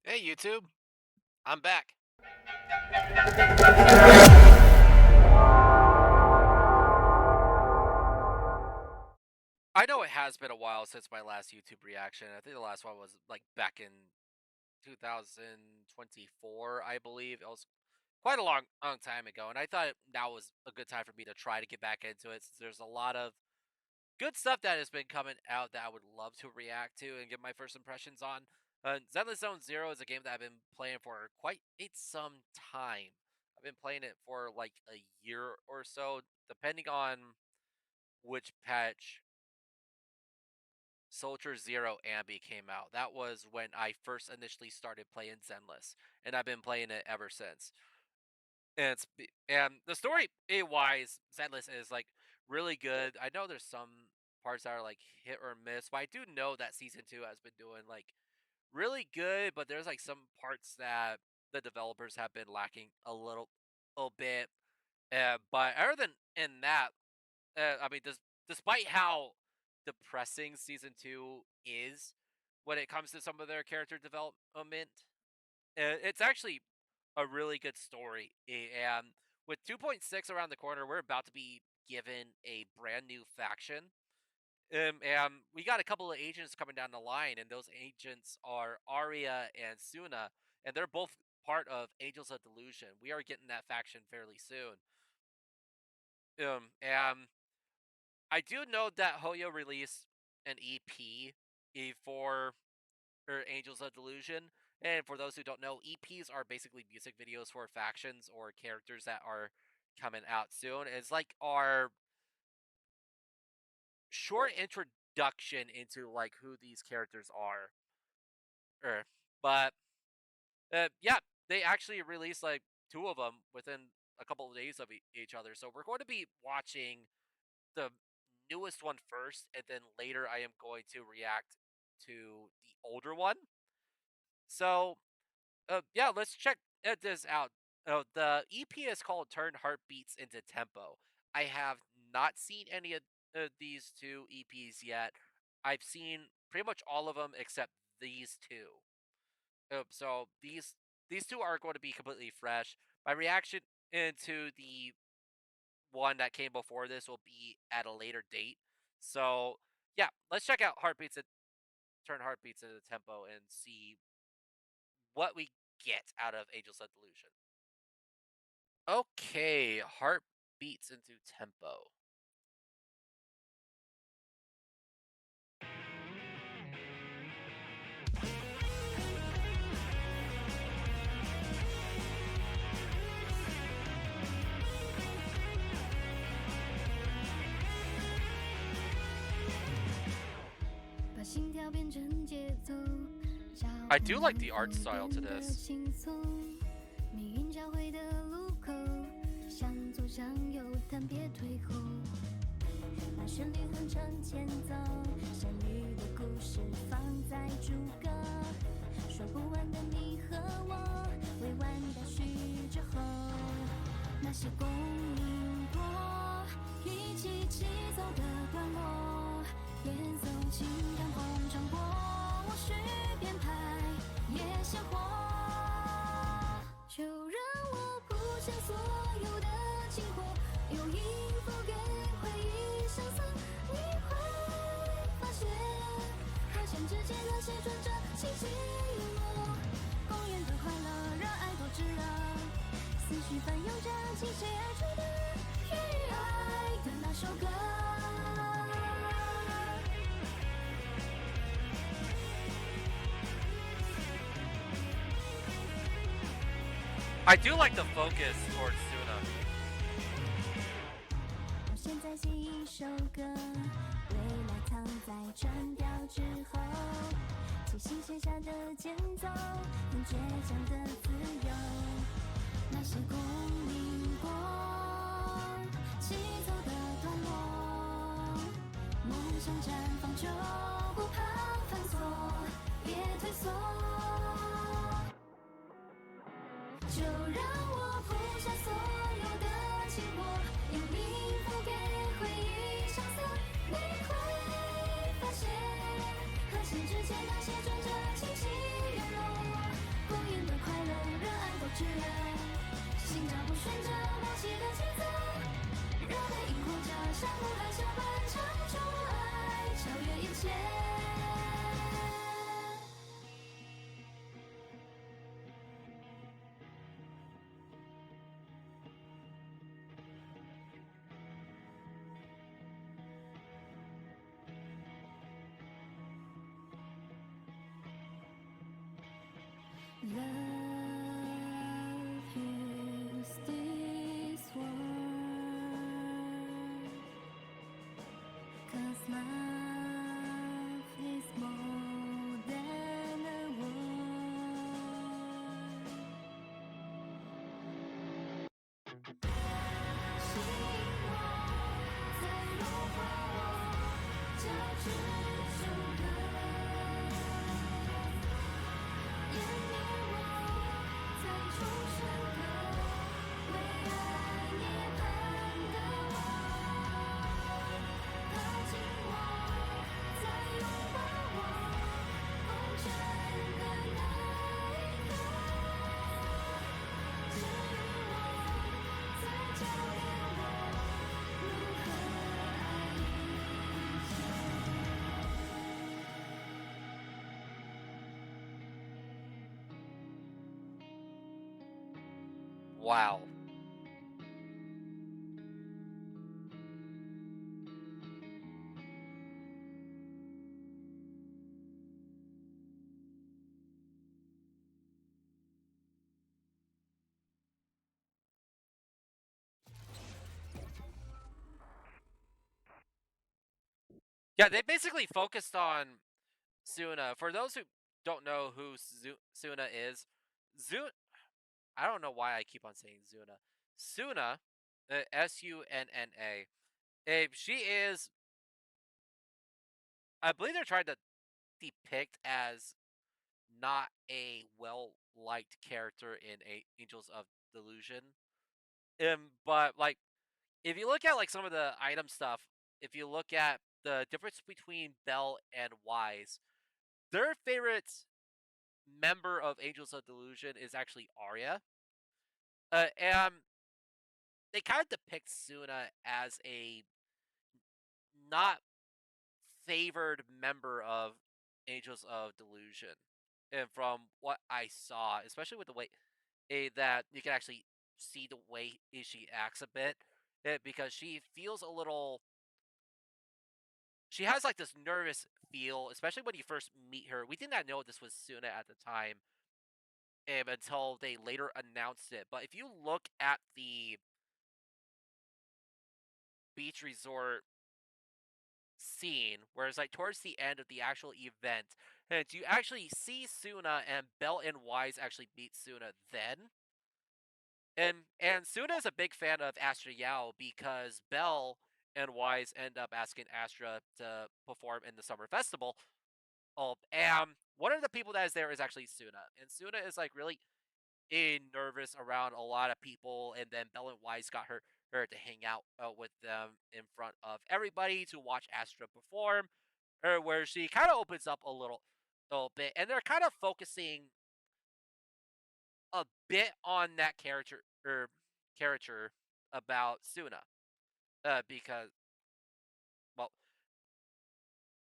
Hey YouTube, I'm back. I know it has been a while since my last YouTube reaction. I think the last one was like back in 2024, I believe. It was quite a long time ago, and I thought now was a good time for me to try to get back into it since there's a lot of good stuff that has been coming out that I would love to react to and give my first impressions on. Zenless Zone Zero is a game that I've been playing for quite some time. I've been playing it for like a year or so, depending on which patch Soldier Zero Ambi came out. That was when I first initially started playing Zenless, and I've been playing it ever since. And the story wise, Zenless is like really good. I know there's some parts that are like hit or miss, but I do know that season two has been doing like really good. But there's like some parts that the developers have been lacking a little bit. But other than in that, I mean, despite how depressing season two is when it comes to some of their character development, it's actually a really good story. And with 2.6 around the corner, we're about to be given a brand new faction. And we got a couple of agents coming down the line, and those agents are Arya and Suna, and they're both part of Angels of Delusion. We are getting that faction fairly soon. And I do know that Hoyo released an EP for Angels of Delusion. And for those who don't know, EPs are basically music videos for factions or characters that are coming out soon. It's like our short introduction into like who these characters are. Er, but yeah, they actually released like two of them within a couple of days of each other. So we're going to be watching the newest one first, and then later I am going to react to the older one. So, yeah, let's check this out. The EP is called "Turn Heartbeats into Tempo." I have not seen any of these two EPs yet. I've seen pretty much all of them except these two. So these two are going to be completely fresh. My reaction into the one that came before this will be at a later date. So yeah, let's check out Heartbeats and turn Heartbeats into Tempo and see what we get out of Angels of Delusion. Okay, Heartbeats into Tempo. I do like the art style to this. 命运交汇的路口，向左向右但别退后。把旋律哼成前奏，相遇的故事放在主歌，说不完的你和我，未完待续之后，那些共鸣过，一起一起走的段落，演奏情感广场过，无需编排也鲜活。就让我谱下所有的情话，用音符给回忆相送，你会发现，好像之间那些转折清晰一落。公园的快乐，热爱多炙热，思绪翻涌着倾泻而出的与爱的那首歌。I do like the focus towards Suna. 我现在写一首歌，未来藏在转调之后，即兴写下的节奏，很倔强的自由，那些共鸣过，起奏的段落，梦想绽放就不怕犯错，别退缩。就让我谱下所有的情话，用音符给回忆上色，你会发现，和弦之间那些转折清晰联络。Love heals this world, 'cause love is more than a word. 希望在融化我，交织出歌，湮灭我，再重生歌，为爱涅槃的我，靠近我，再拥抱我，红尘的那一刻，治愈我，再教练我如何爱一切。Wow. Yeah, they basically focused on Suna. For those who don't know who Suna is, Zu I don't know why I keep on saying Zuna. Suna, Sunna. She is, I believe they're trying to depict as not a well liked character in Angels of Delusion. But like, if you look at like some of the item stuff, if you look at the difference between Bell and Wise, their favorite member of Angels of Delusion is actually Arya. And they kind of depict Suna as a not favored member of Angels of Delusion. And from what I saw, especially with the way that you can actually see the way she acts a bit, because she feels a little. She has like this nervous feel, especially when you first meet her. We did not know this was Suna at the time, until they later announced it. But if you look at the beach resort scene, where it's like towards the end of the actual event, and you actually see Suna and Bell and Wise actually beat Suna then. And Suna is a big fan of Astra Yao because Bell and Wise end up asking Astra to perform in the summer festival. Oh, and one of the people that is there is actually Suna, and Suna is like really nervous around a lot of people, and then Bell and Wise got her to hang out with them in front of everybody to watch Astra perform, or where she kind of opens up little bit, and they're kind of focusing a bit on that character about Suna, because well,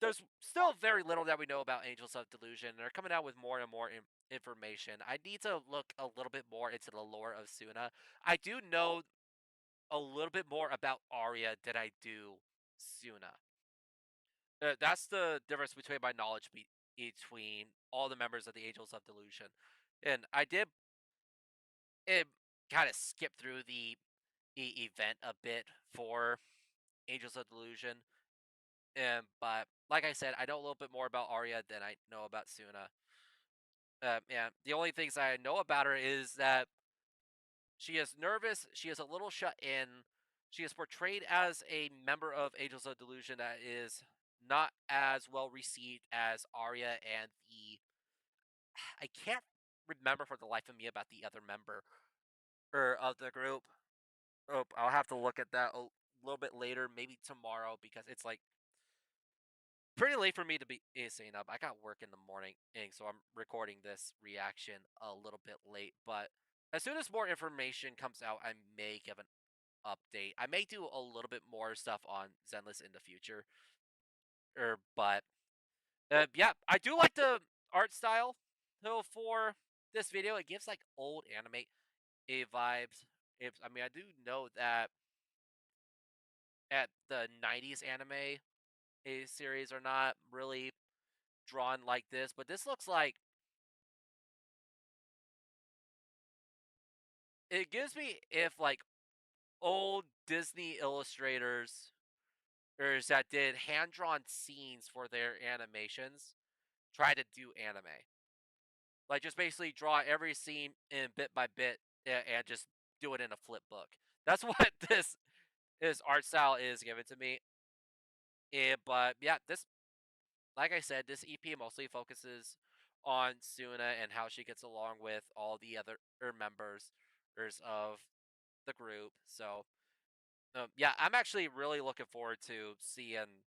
there's still very little that we know about Angels of Delusion. They're coming out with more and more information. I need to look a little bit more into the lore of Suna. I do know a little bit more about Arya than I do Suna. That's the difference between my knowledge between all the members of the Angels of Delusion. And I did kind of skip through the event a bit for Angels of Delusion. But like I said, I know a little bit more about Arya than I know about Suna. And the only things I know about her is that she is nervous. She is a little shut in. She is portrayed as a member of Angels of Delusion that is not as well received as Arya and the. I can't remember for the life of me about the other member of the group. Oh, I'll have to look at that a little bit later, maybe tomorrow, because it's like pretty late for me to be staying up. I got work in the morning, so I'm recording this reaction a little bit late. But as soon as more information comes out, I may give an update. I may do a little bit more stuff on Zenless in the future. But yeah, I do like the art style. So for this video, it gives like old anime vibes. If I mean, I do know that at the '90s anime series are not really drawn like this, but this looks like it gives me if like old Disney illustrators or that did hand drawn scenes for their animations try to do anime. Like just basically draw every scene in bit by bit and just do it in a flip book. That's what this art style is given to me. But yeah, this like I said, this EP mostly focuses on Suna and how she gets along with all the other members of the group. So yeah, I'm actually really looking forward to seeing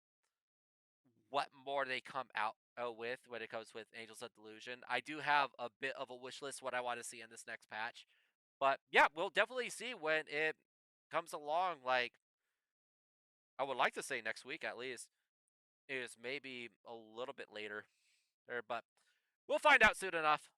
what more they come out with when it comes with Angels of Delusion. I do have a bit of a wish list what I want to see in this next patch. But yeah, we'll definitely see when it comes along. Like I would like to say next week at least. Is maybe a little bit later. But we'll find out soon enough.